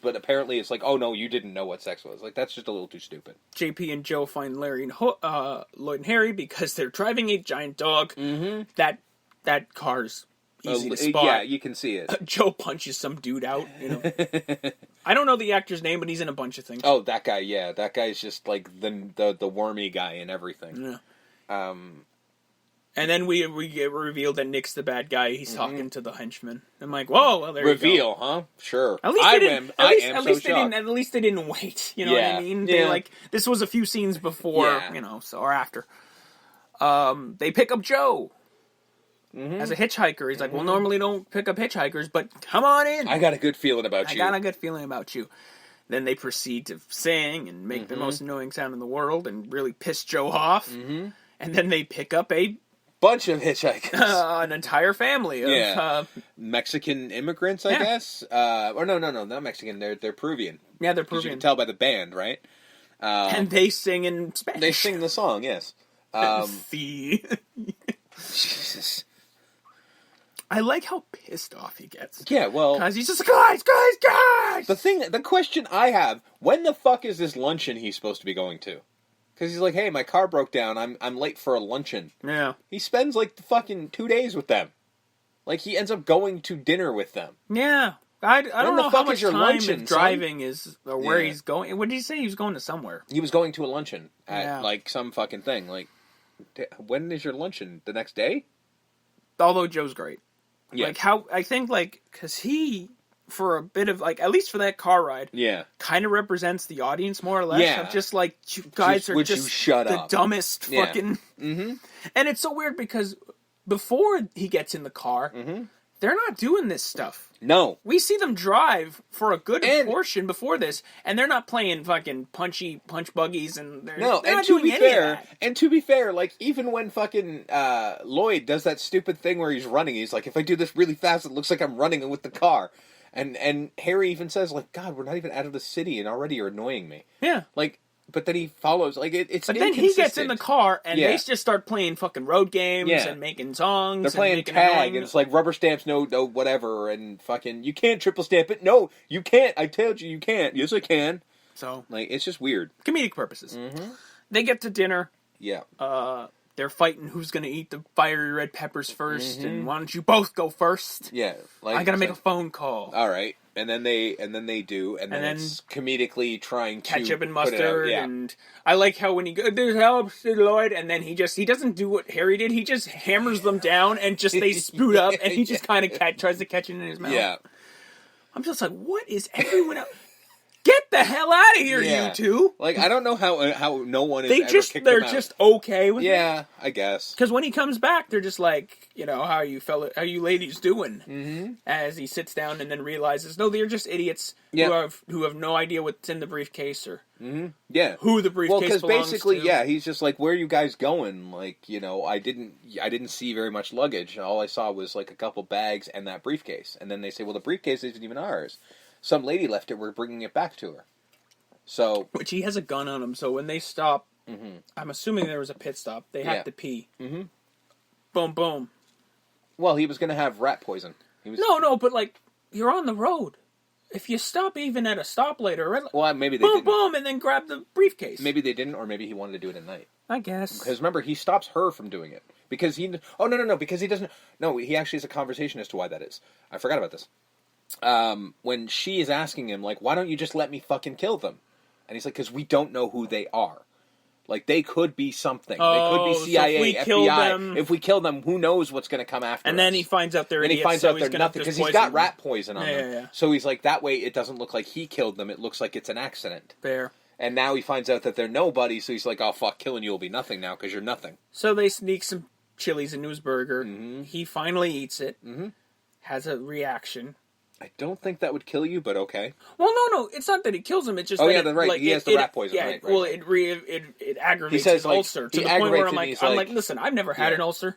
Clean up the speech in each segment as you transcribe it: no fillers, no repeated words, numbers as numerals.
but apparently it's like, oh no, you didn't know what sex was. Like, that's just a little too stupid. JP and Joe find Larry and Lloyd and Harry because they're driving a giant dog. Mm-hmm. That car's easy to spot. Yeah, you can see it. Joe punches some dude out. I don't know the actor's name, but he's in a bunch of things. Oh, that guy. Yeah, that guy's just like the wormy guy and everything. Yeah. And then we get revealed that Nick's the bad guy. He's talking to the henchman. I'm like, whoa, well, there Reveal, you go. Huh? Sure. At least At least they didn't wait. You know what I mean? Yeah. They this was a few scenes before, or after. They pick up Joe. As a hitchhiker. He's like, well, normally don't pick up hitchhikers, but come on in. I got a good feeling about you. I got a good feeling about you. Then they proceed to sing and make the most annoying sound in the world and really piss Joe off. Mm-hmm. And then they pick up a bunch of hitchhikers. An entire family of Mexican immigrants, I guess. Or no, not Mexican. They're Peruvian. Yeah, they're Peruvian. You can tell by the band, right? And they sing in Spanish. They sing the song, yes. Jesus. I like how pissed off he gets. Yeah, well... Because he's just like, guys! The question I have, when the fuck is this luncheon he's supposed to be going to? Because he's like, hey, my car broke down, I'm late for a luncheon. Yeah. He spends, like, fucking 2 days with them. Like, he ends up going to dinner with them. Yeah. I don't know how much time luncheon, driving is, or where he's going. What did he say? He was going to somewhere. He was going to a luncheon at, like, some fucking thing. Like, when is your luncheon? The next day? Although Joe's great. Yeah. Because he, for a bit of, at least for that car ride, kind of represents the audience more or less. Yeah. Of just, you guys are just the dumbest fucking... Mm-hmm. And it's so weird because before he gets in the car, they're not doing this stuff. No. We see them drive for a good portion before this, and they're not playing fucking punch buggies, and they're not doing any of that. And to be fair, even when fucking Lloyd does that stupid thing where he's running, he's like, if I do this really fast, it looks like I'm running with the car. And Harry even says, God, we're not even out of the city, and already you're annoying me. Yeah. But then he follows, it's But then he gets in the car, and they just start playing fucking road games, and making songs. They're playing tag, and it's like rubber stamps, no, whatever, and fucking, you can't triple stamp it. No, you can't. I told you can't. Yes, I can. So. It's just weird. Comedic purposes. Mm-hmm. They get to dinner. Yeah. They're fighting who's going to eat the fiery red peppers first, and why don't you both go first? Yeah. I got to make a phone call. All right. And then they do, and then it's comedically trying to ketchup and mustard, and I like how when he goes, "There's help, Lloyd," and then he doesn't do what Harry did. He just hammers them down, and they spoot up, and he just kind of tries to catch it in his mouth. Yeah, I'm just like, what is everyone else? Get the hell out of here, you two! I don't know how no one is they're just okay with it. Yeah, I guess. Because when he comes back, they're just like, how you ladies doing? Mm-hmm. As he sits down and then realizes, no, they're just idiots who have no idea what's in the briefcase or who the briefcase belongs to. Well, because basically, he's just like, where are you guys going? I didn't see very much luggage. All I saw was a couple bags and that briefcase. And then they say, well, the briefcase isn't even ours. Some lady left it. We're bringing it back to her. So, which he has a gun on him. So when they stop, I'm assuming there was a pit stop. They had to pee. Mm-hmm. Boom, boom. Well, he was going to have rat poison. No, but you're on the road. If you stop even at a stoplight or maybe they boom, didn't. Boom, and then grab the briefcase. Maybe they didn't, or maybe he wanted to do it at night. I guess. Because remember, he stops her from doing it because he. Oh no, because he doesn't. No, he actually has a conversation as to why that is. I forgot about this. When she is asking him, why don't you just let me fucking kill them? And he's like, because we don't know who they are. They could be something. They could be CIA, FBI. If we kill them, who knows what's going to come after us? And then he finds out they're idiots. And he finds out they're nothing, because he's got rat poison on them. Yeah. So he's like, that way it doesn't look like he killed them. It looks like it's an accident. Fair. And now he finds out that they're nobody, so he's like, oh, fuck, killing you will be nothing now, because you're nothing. So they sneak some chilies into his burger. Mm-hmm. He finally eats it. Mm-hmm. Has a reaction. I don't think that would kill you, but okay. Well, no, it's not that he kills him. It's just he has the rat poison. Yeah, right. Well, it aggravates his ulcer to the point where I'm like, listen, I've never had an ulcer.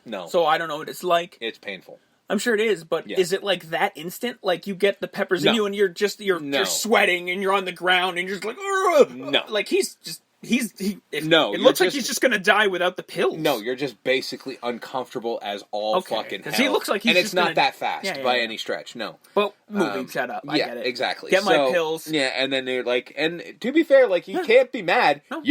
No. So I don't know what it's like. It's painful. I'm sure it is, but is it that instant? You get the peppers in you and you're sweating and you're on the ground and you're just like, ugh! No. He's just it looks like he's just gonna die without the pills. No, you're just basically uncomfortable as all fucking hell. Because he looks like he's and it's not that fast by any stretch. No. But movie, shut up. I get it. Exactly. Get my pills. Yeah, and then they're like, and to be fair, like you can't be mad. No.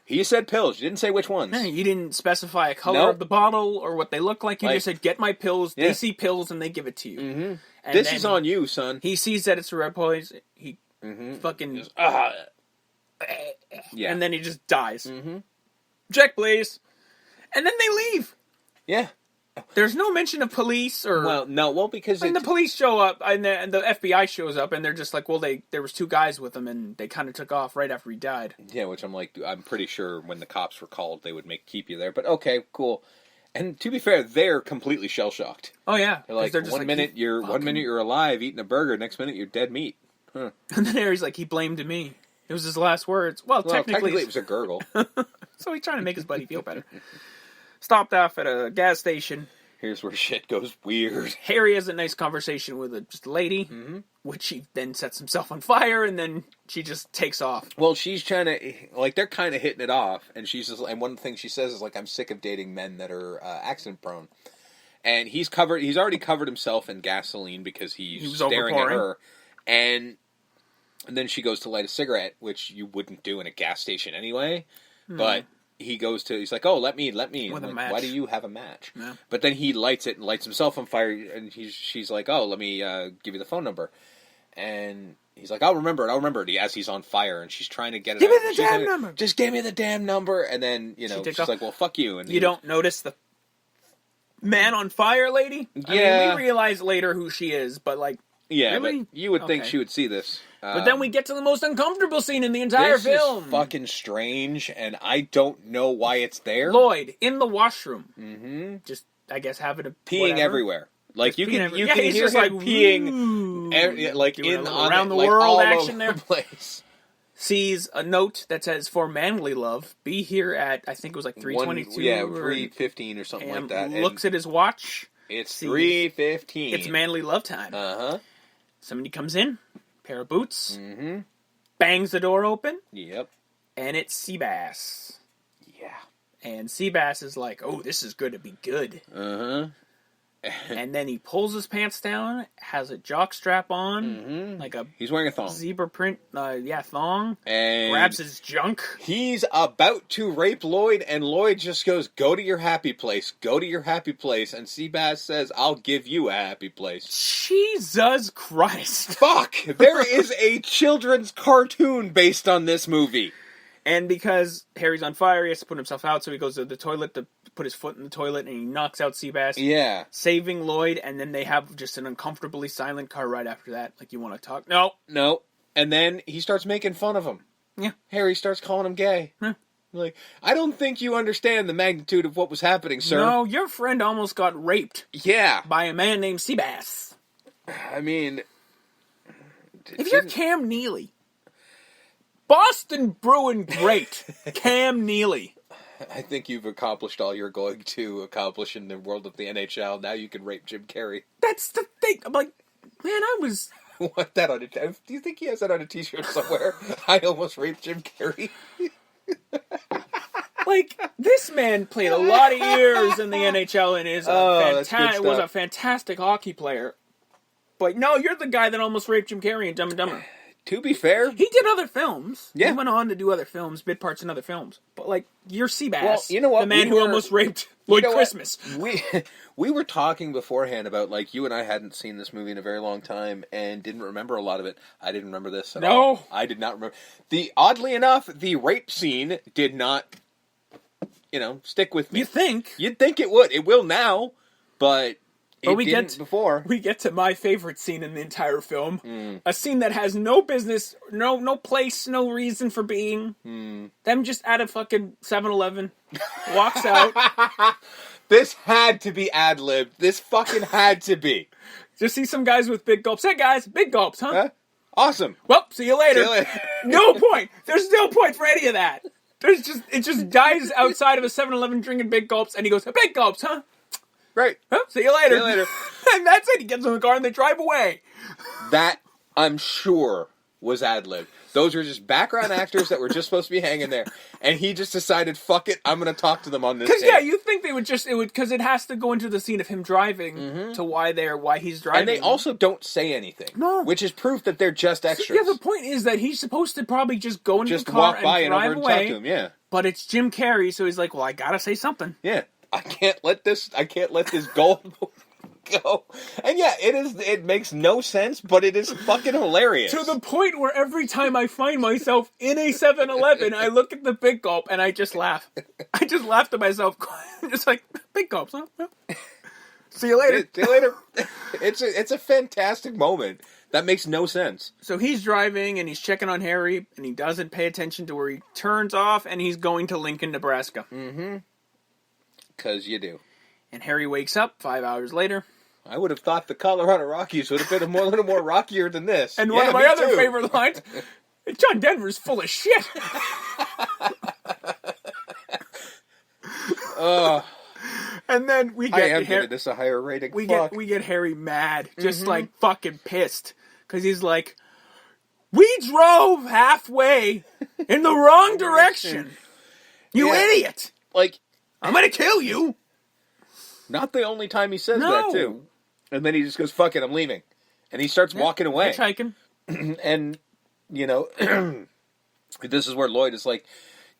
He said pills. You didn't say which ones. Yeah, you didn't specify a color of the bottle or what they look like. You just said, "Get my pills." Yeah. They see pills and they give it to you. Mm-hmm. This is on you, son. He sees that it's a red poison. He fucking. And then he just dies. Mm-hmm. Check, please. And then they leave. Yeah. There's no mention of police or... because... And the police show up, and the FBI shows up, and they're just like, well, there was 2 guys with him, and they kind of took off right after he died. Yeah, which I'm like, I'm pretty sure when the cops were called, they would keep you there. But okay, cool. And to be fair, they're completely shell-shocked. Oh, yeah. They're like, one minute you're alive eating a burger, next minute you're dead meat. Huh. And then Harry's like, he blamed me. It was his last words. Well, technically it was a gurgle. So he's trying to make his buddy feel better. Stopped off at a gas station. Here's where shit goes weird. Harry has a nice conversation with just a lady, which he then sets himself on fire, and then she just takes off. Well, she's trying to, like, they're kind of hitting it off, and she's just, and one thing she says is, like, I'm sick of dating men that are accident prone. And he's already covered himself in gasoline because he's staring at her, and then she goes to light a cigarette, which you wouldn't do in a gas station anyway. But he's like, oh, let me. With a like, match. why do you have a match? Yeah. But then he lights it and lights himself on fire, and she's like, oh, let me give you the phone number. And he's like, I'll remember it. As he's on fire, and she's trying to get it. Give me the damn number. Just give me the damn number. And then, she's like, well, fuck you. And you don't notice the man on fire lady? Yeah. I mean, we realize later who she is, but like, yeah, really? But you would think she would see this. But then we get to the most uncomfortable scene in the entire film. This is fucking strange, and I don't know why it's there. Lloyd, in the washroom. Just, I guess, having a... Peeing everywhere. Like, you can hear him like, peeing, like, around the world all action over there. The place. Sees a note that says, for manly love, be here at, I think it was like 3:22. 3:15 or something like that. Looks at his watch. It's 3:15. It's manly love time. Uh-huh. Somebody comes in. Pair of boots. Mm-hmm. Bangs the door open. Yep. And it's Seabass. Yeah. And Seabass is like, oh, this is going to be good. Uh-huh. And then he pulls his pants down, has a jock strap on, like a... He's wearing a thong. Zebra print, thong. And grabs his junk. He's about to rape Lloyd, and Lloyd just goes, go to your happy place. Go to your happy place. And Seabass says, I'll give you a happy place. Jesus Christ. Fuck! There is a children's cartoon based on this movie. And because Harry's on fire, he has to put himself out, so he goes to the toilet to put his foot in the toilet, and he knocks out Seabass. Yeah. Saving Lloyd, and then they have just an uncomfortably silent car right after that. Like, you want to talk? No. And then he starts making fun of him. Yeah. Harry starts calling him gay. Huh. Like, I don't think you understand the magnitude of what was happening, sir. No, your friend almost got raped. Yeah. By a man named Seabass. I mean... If you're Cam Neely... Boston Bruin great. Cam Neely. I think you've accomplished all you're going to accomplish in the world of the NHL. Now you can rape Jim Carrey. That's the thing. I'm like, man, I was... Want that on a... Do you think he has that on a t-shirt somewhere? I almost raped Jim Carrey. Like, this man played a lot of years in the NHL and was a fantastic hockey player. But no, you're the guy that almost raped Jim Carrey in Dumb and Dumber. To be fair... He did other films. Yeah. He went on to do other films, bit parts in other films. But, like, you're Seabass. Well, you know what? The man who almost raped Lloyd Christmas. We were talking beforehand about, like, you and I hadn't seen this movie in a very long time and didn't remember a lot of it. I didn't remember this at all. I did not remember. Oddly enough, the rape scene did not, stick with me. You think? You'd think it would. It will now, but... we get to my favorite scene in the entire film. A scene that has no business, no place, no reason for being. Them just at a fucking 7-Eleven, walks out. This had to be ad-libbed. This fucking had to be. Just see some guys with big gulps. Hey guys, big gulps, huh? Awesome. Well, see you later. No point. There's no point for any of that. It just dies outside of a 7-Eleven drinking big gulps, and he goes, big gulps, huh? Right. Oh, see you later. And that's it. He gets in the car and they drive away. That, I'm sure, was ad-lib. Those were just background actors that were just supposed to be hanging there. And he just decided, fuck it, I'm going to talk to them on this Because, tape. you think they would just, because it has to go into the scene of him driving to why he's driving. And they also don't say anything. No. Which is proof that they're just extras. Yeah, the point is that he's supposed to probably just go into the car walk by and drive and away. talk to him, yeah. But it's Jim Carrey, so he's like, well, I gotta say something. Yeah. I can't let this goal go. And yeah, it makes no sense, but it is fucking hilarious. To the point where every time I find myself in a 7-Eleven, I look at the Big Gulp and I just laugh. I just laugh to myself, just like, Big Gulps, huh? See you later. See you later. It's a fantastic moment. That makes no sense. So he's driving and he's checking on Harry and he doesn't pay attention to where he turns off and he's going to Lincoln, Nebraska. Mm-hmm. 'Cause you do. And Harry wakes up 5 hours later. I would have thought the Colorado Rockies would have been a little more rockier than this. And one of my other favorite lines, John Denver's full of shit. And then we get I am giving this a higher rating. We get Harry mad, just like fucking pissed, because he's like, "We drove halfway in the wrong direction, you idiot! Like, I'm gonna kill you." Not the only time he says that too. And then he just goes, "Fuck it, I'm leaving," and he starts walking away. Hitchhiking. And this is where Lloyd is like,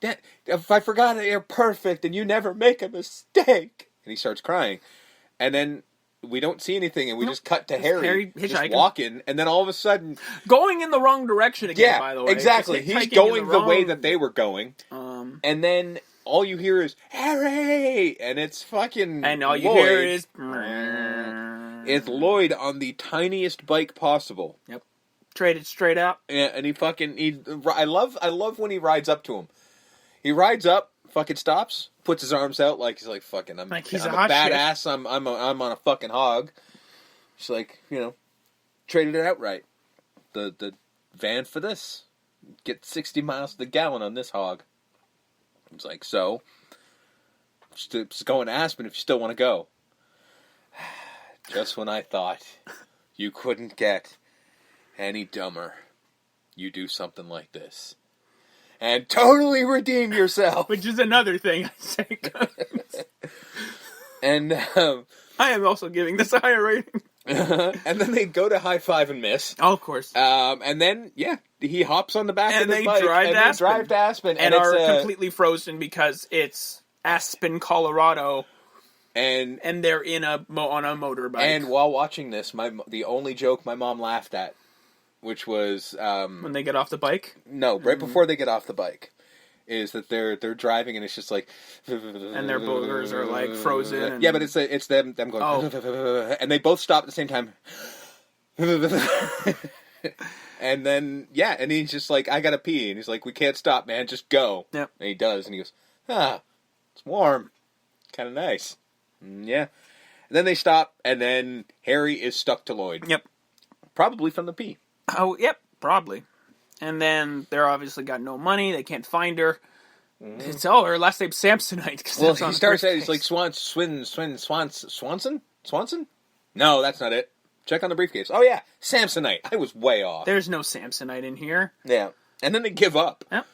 "Dad, if I forgot it, you're perfect, and you never make a mistake." And he starts crying. And then we don't see anything, and we just cut to Harry just walking, and then all of a sudden... Going in the wrong direction again, by the way. Exactly. He's going the way that they were going. And then all you hear is, "Harry!" And it's fucking And all you Lloyd. hear is... It's Lloyd on the tiniest bike possible. Yep. Traded straight out. Yeah, and I love when he rides up to him. He rides up, fucking stops, puts his arms out like he's like, fucking, I'm a badass. Shit. I'm on a fucking hog. She's like, traded it outright. The van for this. Get 60 miles to the gallon on this hog. He's like, so, just going to Aspen if you still want to go. Just when I thought you couldn't get any dumber, you do something like this. And totally redeem yourself. Which is another thing I say. And I am also giving this a higher rating. And then they go to high five and miss. Oh, of course. And then, he hops on the back and of the bike. They drive to Aspen. And it's are completely frozen because it's Aspen, Colorado. And they're on a motorbike. And while watching this, the only joke my mom laughed at, which was when they get off the bike. No, right before they get off the bike, is that they're driving and it's just like, and their boogers are like frozen. Yeah, but it's them going, and they both stop at the same time. And then and he's just like, "I gotta pee," and he's like, "We can't stop, man, just go." Yep. And he does, and he goes, "It's warm, kind of nice." Yeah. And then they stop, and then Harry is stuck to Lloyd. Yep. Probably from the pee. Oh, yep, probably. And then they're obviously got no money. They can't find her. It's her last name's Samsonite. Well, he starts saying, he's like, Swanson? No, that's not it. Check on the briefcase. Oh, yeah, Samsonite. I was way off. There's no Samsonite in here. Yeah. And then they give up. Yep.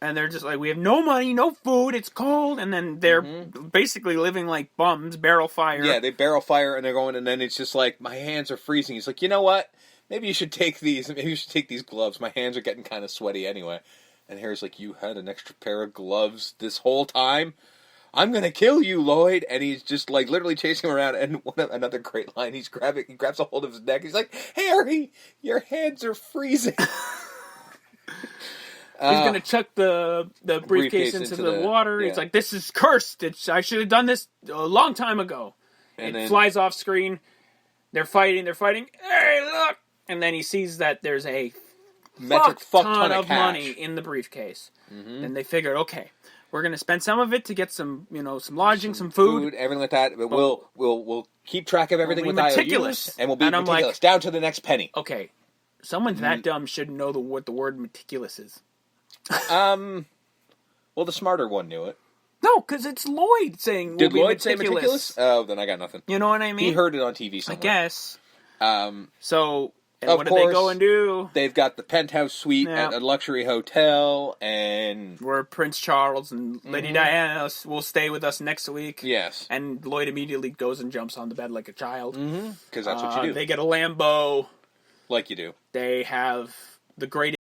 And they're just like, we have no money, no food, it's cold. And then they're basically living like bums, barrel fire. Yeah, they barrel fire and they're going, and then it's just like, my hands are freezing. He's like, you know what? Maybe you should take these. Maybe you should take these gloves. My hands are getting kind of sweaty anyway. And Harry's like, you had an extra pair of gloves this whole time? I'm going to kill you, Lloyd. And he's just like literally chasing him around. And another great line, he grabs a hold of his neck. He's like, Harry, your hands are freezing. He's going to chuck the briefcase into the water. Yeah. It's like, this is cursed. I should have done this a long time ago. And it flies off screen. They're fighting. Hey, look! And then he sees that there's a fuck ton of money in the briefcase. And they figured, okay, we're going to spend some of it to get some, some lodging, some food. Everything like that. But we'll keep track of everything with meticulous. And we'll be meticulous, down to the next penny. Okay, someone that dumb should know what the word meticulous is. Well, the smarter one knew it. No, because it's Lloyd saying. Did Lloyd say meticulous? Oh, then I got nothing. You know what I mean? He heard it on TV somewhere. I guess. And what did they go and do? They've got the penthouse suite at a luxury hotel, and where Prince Charles and Lady Diana will stay with us next week. Yes. And Lloyd immediately goes and jumps on the bed like a child. Because that's what you do. They get a Lambo. Like you do. They have the greatest